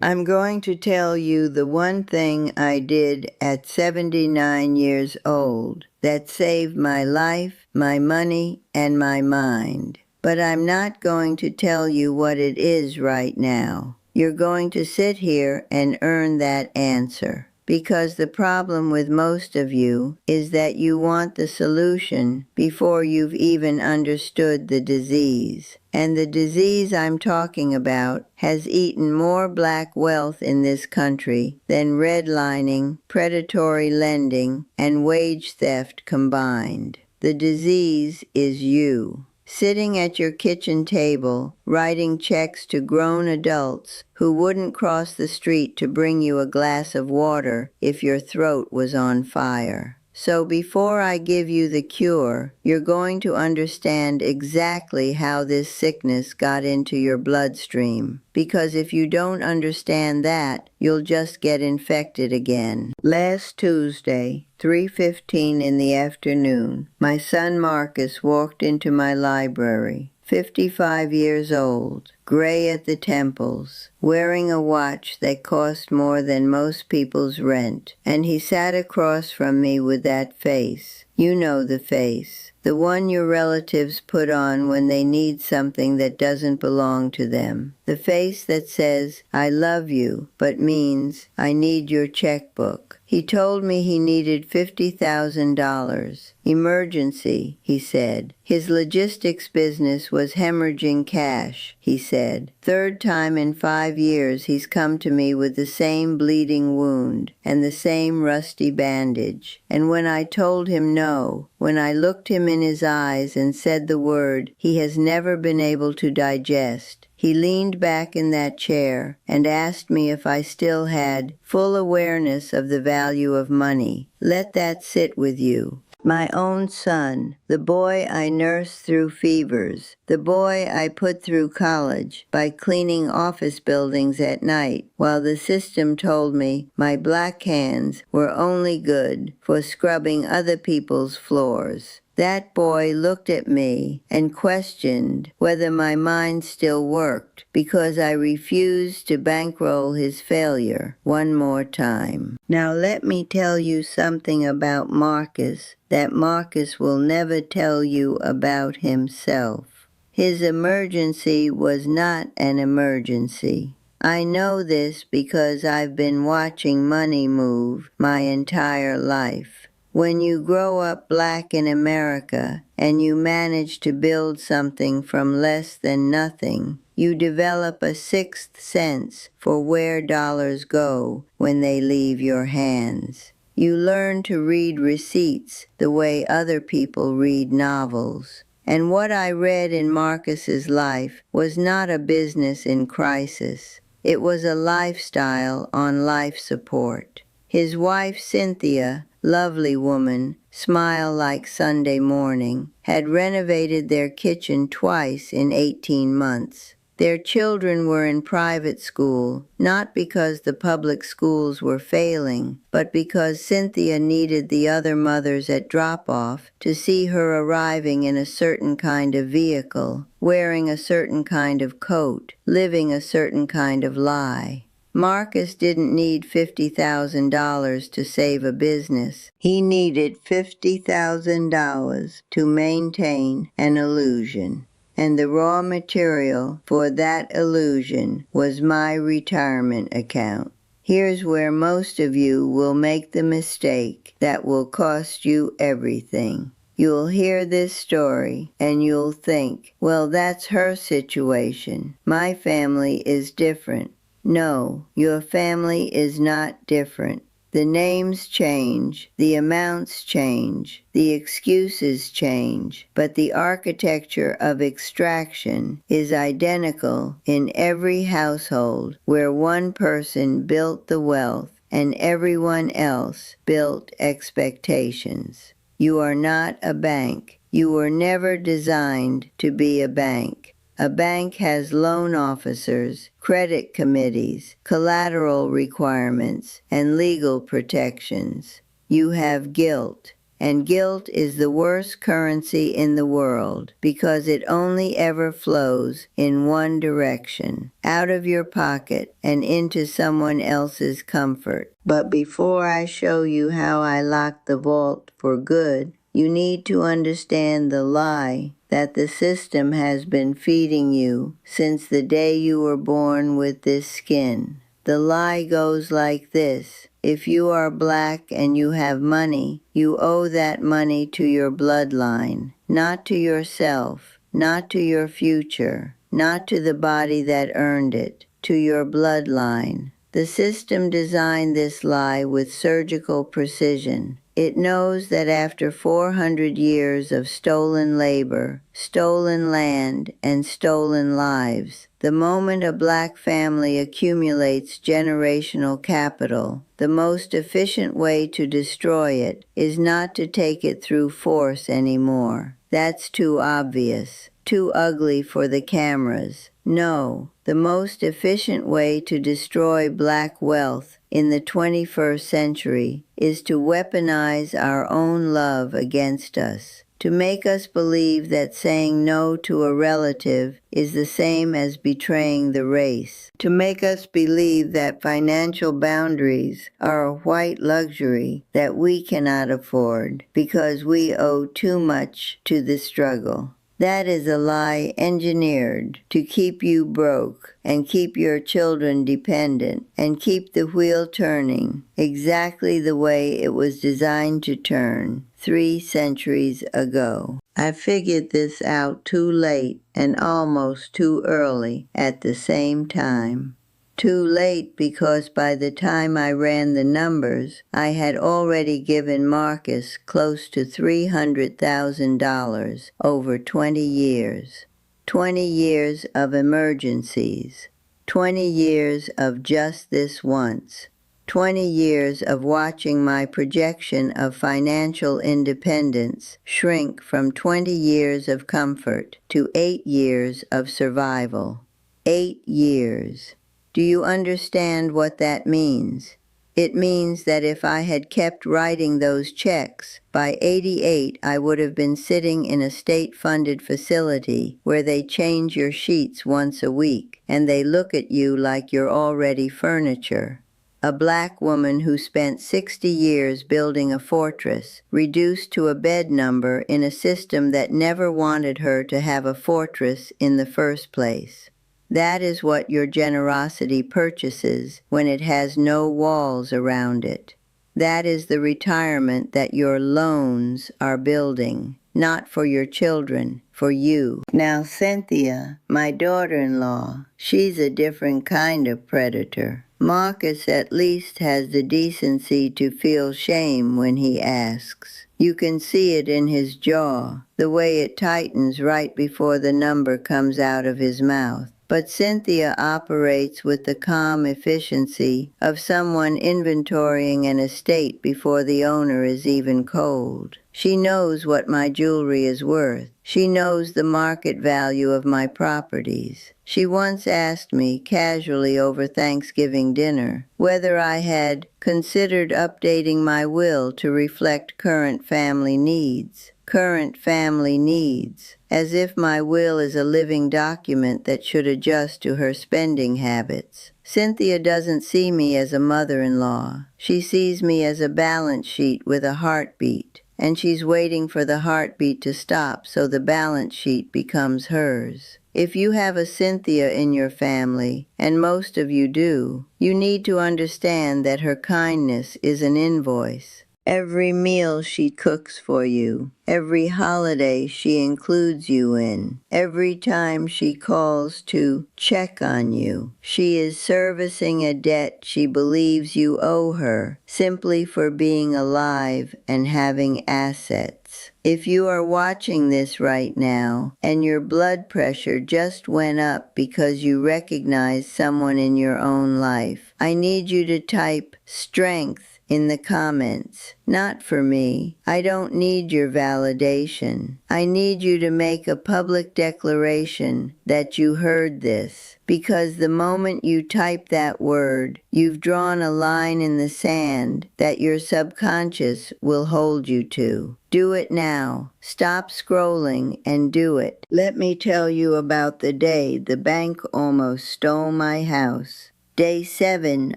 I'm going to tell you the one thing I did at 79 years old that saved my life, my money, and my mind. But I'm not going to tell you what it is right now. You're going to sit here and earn that answer. Because the problem with most of you is that you want the solution before you've even understood the disease. And the disease I'm talking about has eaten more black wealth in this country than redlining, predatory lending, and wage theft combined. The disease is you. Sitting at your kitchen table, writing checks to grown adults who wouldn't cross the street to bring you a glass of water if your throat was on fire. So before I give you the cure, you're going to understand exactly how this sickness got into your bloodstream. Because if you don't understand that, you'll just get infected again. Last Tuesday, 3:15 in the afternoon, my son Marcus walked into my library. 55 years old, gray at the temples, wearing a watch that cost more than most people's rent, and he sat across from me with that face. You know the face. The one your relatives put on when they need something that doesn't belong to them. The face that says, "I love you," but means, "I need your checkbook." He told me he needed $50,000. Emergency, he said. His logistics business was hemorrhaging cash, he said. Third time in 5 years he's come to me with the same bleeding wound and the same rusty bandage. And when I told him no, when I looked him in his eyes and said the word he has never been able to digest, he leaned back in that chair and asked me if I still had full awareness of the value of money. Let that sit with you. My own son, the boy I nursed through fevers, the boy I put through college by cleaning office buildings at night while the system told me my black hands were only good for scrubbing other people's floors. That boy looked at me and questioned whether my mind still worked because I refused to bankroll his failure one more time. Now let me tell you something about Marcus that Marcus will never tell you about himself. His emergency was not an emergency. I know this because I've been watching money move my entire life. When you grow up black in America and you manage to build something from less than nothing, you develop a sixth sense for where dollars go when they leave your hands. You learn to read receipts the way other people read novels. And what I read in Marcus's life was not a business in crisis. It was a lifestyle on life support. His wife, Cynthia, lovely woman, smile like Sunday morning, had renovated their kitchen twice in 18 months. Their children were in private school, not because the public schools were failing, but because Cynthia needed the other mothers at drop-off to see her arriving in a certain kind of vehicle, wearing a certain kind of coat, living a certain kind of lie. Marcus didn't need $50,000 to save a business. He needed $50,000 to maintain an illusion. And the raw material for that illusion was my retirement account. Here's where most of you will make the mistake that will cost you everything. You'll hear this story and you'll think, well, that's her situation. My family is different. No, your family is not different. The names change, the amounts change, the excuses change, but the architecture of extraction is identical in every household where one person built the wealth and everyone else built expectations. You are not a bank. You were never designed to be a bank. A bank has loan officers, credit committees, collateral requirements, and legal protections. You have guilt. And guilt is the worst currency in the world because it only ever flows in one direction, out of your pocket and into someone else's comfort. But before I show you how I lock the vault for good, you need to understand the lie that the system has been feeding you since the day you were born with this skin. The lie goes like this. If you are black and you have money, you owe that money to your bloodline, not to yourself, not to your future, not to the body that earned it, to your bloodline. The system designed this lie with surgical precision. It knows that after 400 years of stolen labor, stolen land, and stolen lives, the moment a black family accumulates generational capital, the most efficient way to destroy it is not to take it through force anymore. That's too obvious, too ugly for the cameras. No, the most efficient way to destroy black wealth in the 21st century is to weaponize our own love against us, to make us believe that saying no to a relative is the same as betraying the race, to make us believe that financial boundaries are a white luxury that we cannot afford because we owe too much to the struggle. That is a lie engineered to keep you broke and keep your children dependent and keep the wheel turning exactly the way it was designed to turn 3 centuries ago. I figured this out too late and almost too early at the same time. Too late because by the time I ran the numbers, I had already given Marcus close to $300,000 over 20 years. 20 years of emergencies. 20 years of just this once. 20 years of watching my projection of financial independence shrink from 20 years of comfort to 8 years of survival. 8 years. Do you understand what that means? It means that if I had kept writing those checks, by 88 I would have been sitting in a state-funded facility where they change your sheets once a week and they look at you like you're already furniture. A black woman who spent 60 years building a fortress, reduced to a bed number in a system that never wanted her to have a fortress in the first place. That is what your generosity purchases when it has no walls around it. That is the retirement that your loans are building, not for your children, for you. Now Cynthia, my daughter-in-law, she's a different kind of predator. Marcus at least has the decency to feel shame when he asks. You can see it in his jaw, the way it tightens right before the number comes out of his mouth. But Cynthia operates with the calm efficiency of someone inventorying an estate before the owner is even cold. She knows what my jewelry is worth. She knows the market value of my properties. She once asked me, casually over Thanksgiving dinner, whether I had considered updating my will to reflect current family needs. Current family needs, as if my will is a living document that should adjust to her spending habits. Cynthia doesn't see me as a mother-in-law. She sees me as a balance sheet with a heartbeat, and she's waiting for the heartbeat to stop so the balance sheet becomes hers. If you have a Cynthia in your family, and most of you do, you need to understand that her kindness is an invoice. Every meal she cooks for you, every holiday she includes you in, every time she calls to check on you, she is servicing a debt she believes you owe her simply for being alive and having assets. If you are watching this right now and your blood pressure just went up because you recognize someone in your own life, I need you to type strength in the comments. Not for me. I don't need your validation. I need you to make a public declaration that you heard this. Because the moment you type that word, you've drawn a line in the sand that your subconscious will hold you to. Do it now. Stop scrolling and do it. Let me tell you about the day the bank almost stole my house. Day 7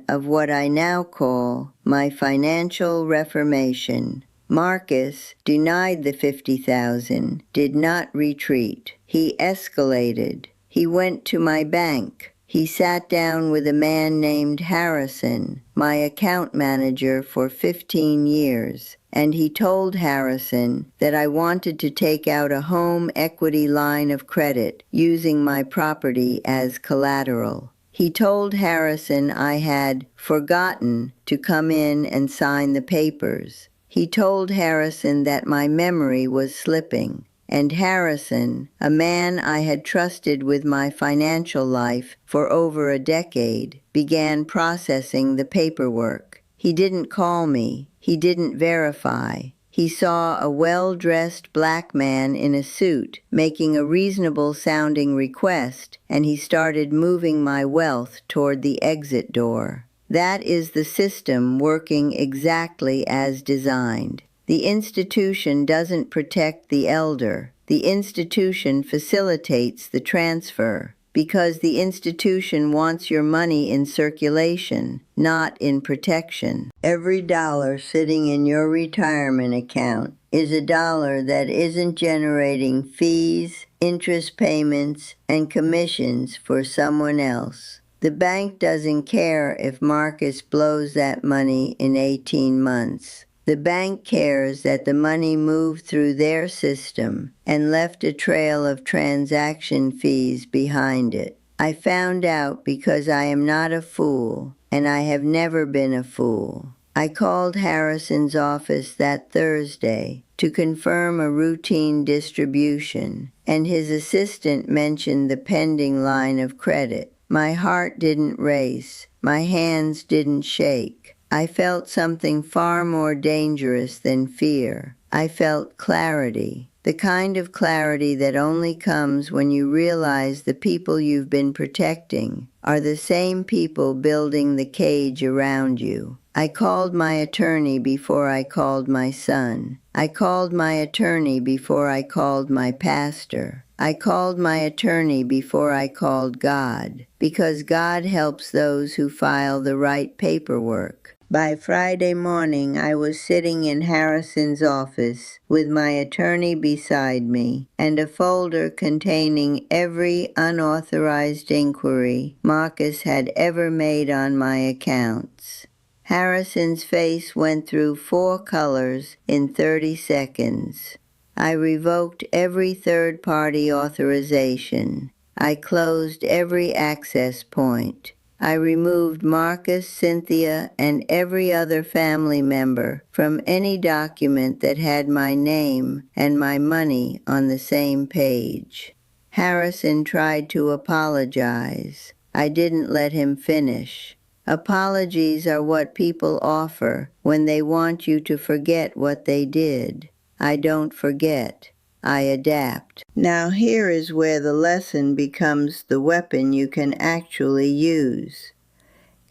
of what I now call my financial reformation. Marcus denied the $50,000, did not retreat. He escalated. He went to my bank. He sat down with a man named Harrison, my account manager for 15 years, and he told Harrison that I wanted to take out a home equity line of credit using my property as collateral. He told Harrison I had forgotten to come in and sign the papers. He told Harrison that my memory was slipping. And Harrison, a man I had trusted with my financial life for over a decade, began processing the paperwork. He didn't call me. He didn't verify. He saw a well-dressed black man in a suit making a reasonable-sounding request, and he started moving my wealth toward the exit door. That is the system working exactly as designed. The institution doesn't protect the elder. The institution facilitates the transfer because the institution wants your money in circulation, not in protection. Every dollar sitting in your retirement account is a dollar that isn't generating fees, interest payments, and commissions for someone else. The bank doesn't care if Marcus blows that money in 18 months. The bank cares that the money moved through their system and left a trail of transaction fees behind it. I found out because I am not a fool, and I have never been a fool. I called Harrison's office that Thursday to confirm a routine distribution, and his assistant mentioned the pending line of credit. My heart didn't race. My hands didn't shake. I felt something far more dangerous than fear. I felt clarity, the kind of clarity that only comes when you realize the people you've been protecting are the same people building the cage around you. I called my attorney before I called my son. I called my attorney before I called my pastor. I called my attorney before I called God, because God helps those who file the right paperwork. By Friday morning, I was sitting in Harrison's office with my attorney beside me and a folder containing every unauthorized inquiry Marcus had ever made on my accounts. Harrison's face went through 4 colors in 30 seconds. I revoked every third-party authorization. I closed every access point. I removed Marcus, Cynthia, and every other family member from any document that had my name and my money on the same page. Harrison tried to apologize. I didn't let him finish. Apologies are what people offer when they want you to forget what they did. I don't forget. I adapt. Now here is where the lesson becomes the weapon you can actually use.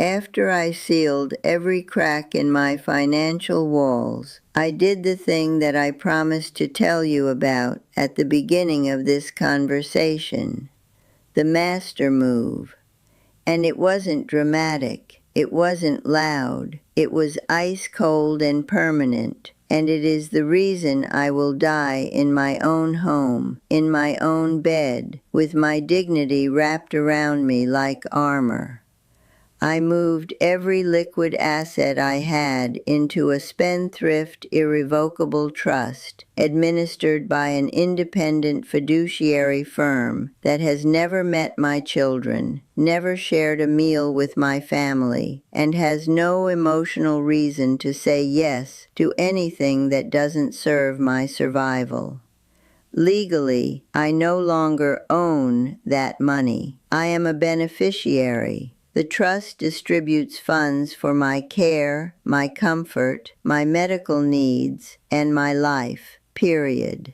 After I sealed every crack in my financial walls, I did the thing that I promised to tell you about at the beginning of this conversation, the master move. And it wasn't dramatic. It wasn't loud. It was ice cold and permanent. And it is the reason I will die in my own home, in my own bed, with my dignity wrapped around me like armor. I moved every liquid asset I had into a spendthrift irrevocable trust administered by an independent fiduciary firm that has never met my children, never shared a meal with my family, and has no emotional reason to say yes to anything that doesn't serve my survival. Legally, I no longer own that money. I am a beneficiary. The trust distributes funds for my care, my comfort, my medical needs, and my life, period.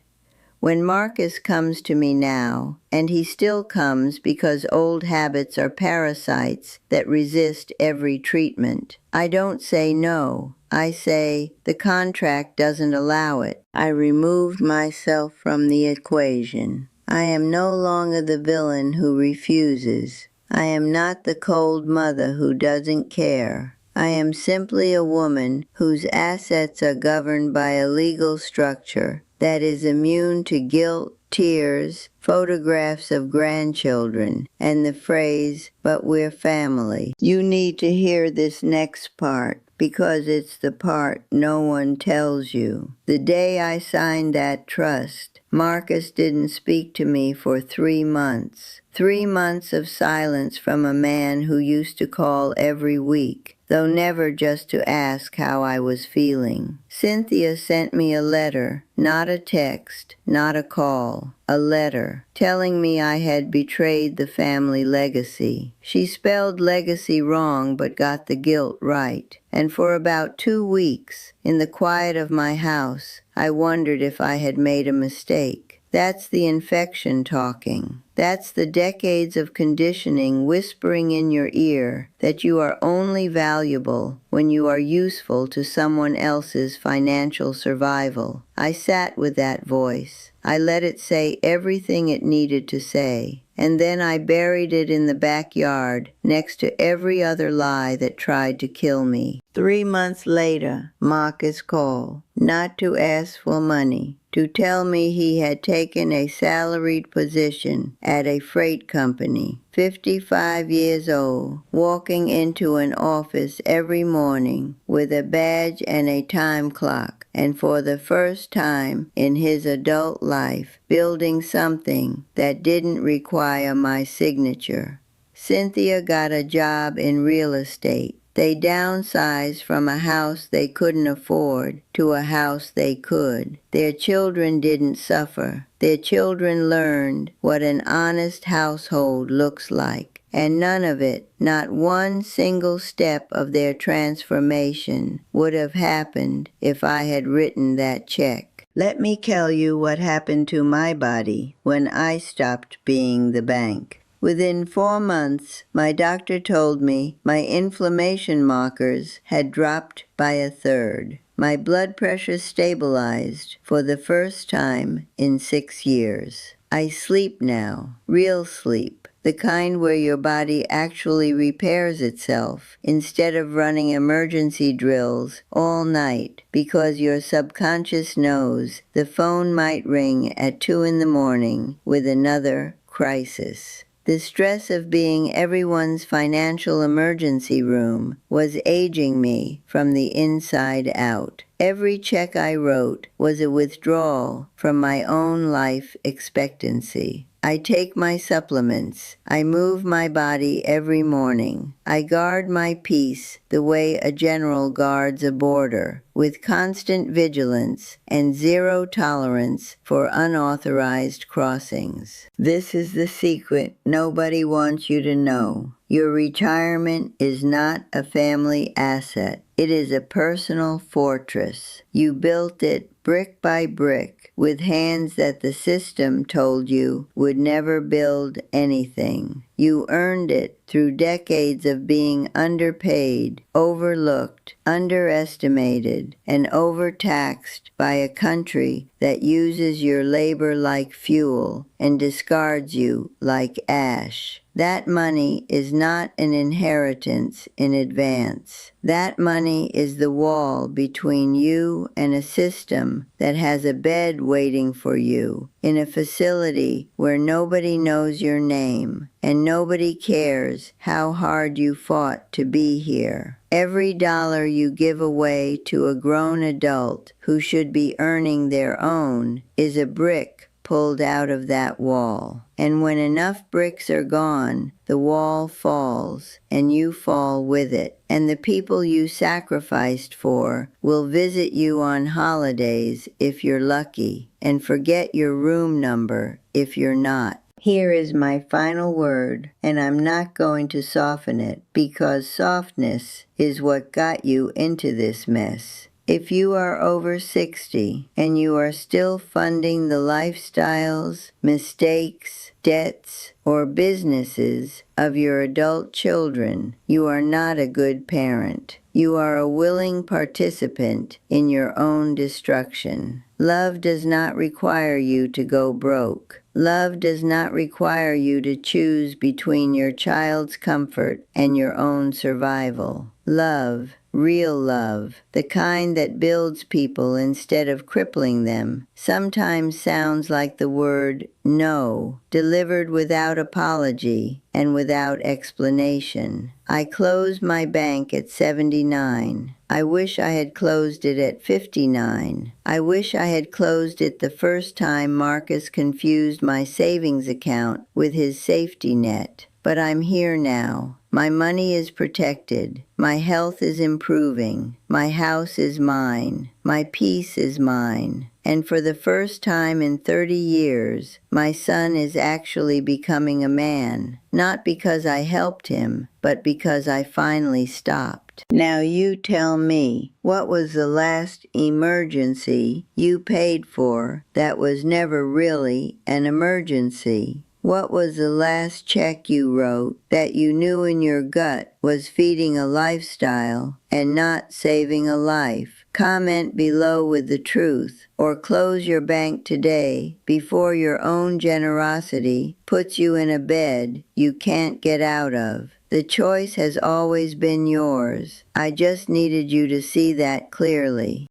When Marcus comes to me now, and he still comes because old habits are parasites that resist every treatment, I don't say no. I say, the contract doesn't allow it. I removed myself from the equation. I am no longer the villain who refuses. I am not the cold mother who doesn't care. I am simply a woman whose assets are governed by a legal structure that is immune to guilt, tears, photographs of grandchildren, and the phrase, "but we're family." You need to hear this next part, because it's the part no one tells you. The day I signed that trust, Marcus didn't speak to me for 3 months. 3 months of silence from a man who used to call every week, though never just to ask how I was feeling. Cynthia sent me a letter, not a text, not a call, a letter, telling me I had betrayed the family legacy. She spelled legacy wrong but got the guilt right. And for about 2 weeks, in the quiet of my house, I wondered if I had made a mistake. That's the infection talking. That's the decades of conditioning whispering in your ear that you are only valuable when you are useful to someone else's financial survival. I sat with that voice. I let it say everything it needed to say, and then I buried it in the backyard next to every other lie that tried to kill me. 3 months later, Marcus called, not to ask for money, to tell me he had taken a salaried position at a freight company. 55 years old, walking into an office every morning with a badge and a time clock, and for the first time in his adult life, building something that didn't require my signature. Cynthia got a job in real estate. They downsized from a house they couldn't afford to a house they could. Their children didn't suffer. Their children learned what an honest household looks like. And none of it, not one single step of their transformation, would have happened if I had written that check. Let me tell you what happened to my body when I stopped being the bank. Within 4 months, my doctor told me my inflammation markers had dropped by 1/3. My blood pressure stabilized for the first time in 6 years. I sleep now, real sleep, the kind where your body actually repairs itself instead of running emergency drills all night because your subconscious knows the phone might ring at 2 in the morning with another crisis. The stress of being everyone's financial emergency room was aging me from the inside out. Every check I wrote was a withdrawal from my own life expectancy. I take my supplements. I move my body every morning. I guard my peace the way a general guards a border, with constant vigilance and zero tolerance for unauthorized crossings. This is the secret nobody wants you to know. Your retirement is not a family asset. It is a personal fortress. You built it brick by brick with hands that the system told you would never build anything. You earned it through decades of being underpaid, overlooked, underestimated, and overtaxed by a country that uses your labor like fuel and discards you like ash. That money is not an inheritance in advance. That money is the wall between you and a system that has a bed waiting for you in a facility where nobody knows your name and nobody cares how hard you fought to be here. Every dollar you give away to a grown adult who should be earning their own is a brick pulled out of that wall. And when enough bricks are gone, the wall falls, and you fall with it. And the people you sacrificed for will visit you on holidays if you're lucky, and forget your room number if you're not. Here is my final word, and I'm not going to soften it, because softness is what got you into this mess. If you are over 60 and you are still funding the lifestyles, mistakes, debts, or businesses of your adult children, you are not a good parent. You are a willing participant in your own destruction. Love does not require you to go broke. Love does not require you to choose between your child's comfort and your own survival. Love, real love, the kind that builds people instead of crippling them, sometimes sounds like the word no, delivered without apology and without explanation. I closed my bank at 79. I wish I had closed it at 59. I wish I had closed it the first time Marcus confused my savings account with his safety net. But I'm here now. My money is protected. My health is improving. My house is mine. My peace is mine. And for the first time in 30 years, my son is actually becoming a man. Not because I helped him, but because I finally stopped. Now you tell me, what was the last emergency you paid for that was never really an emergency? What was the last check you wrote that you knew in your gut was feeding a lifestyle and not saving a life? Comment below with the truth, or close your bank today before your own generosity puts you in a bed you can't get out of. The choice has always been yours. I just needed you to see that clearly.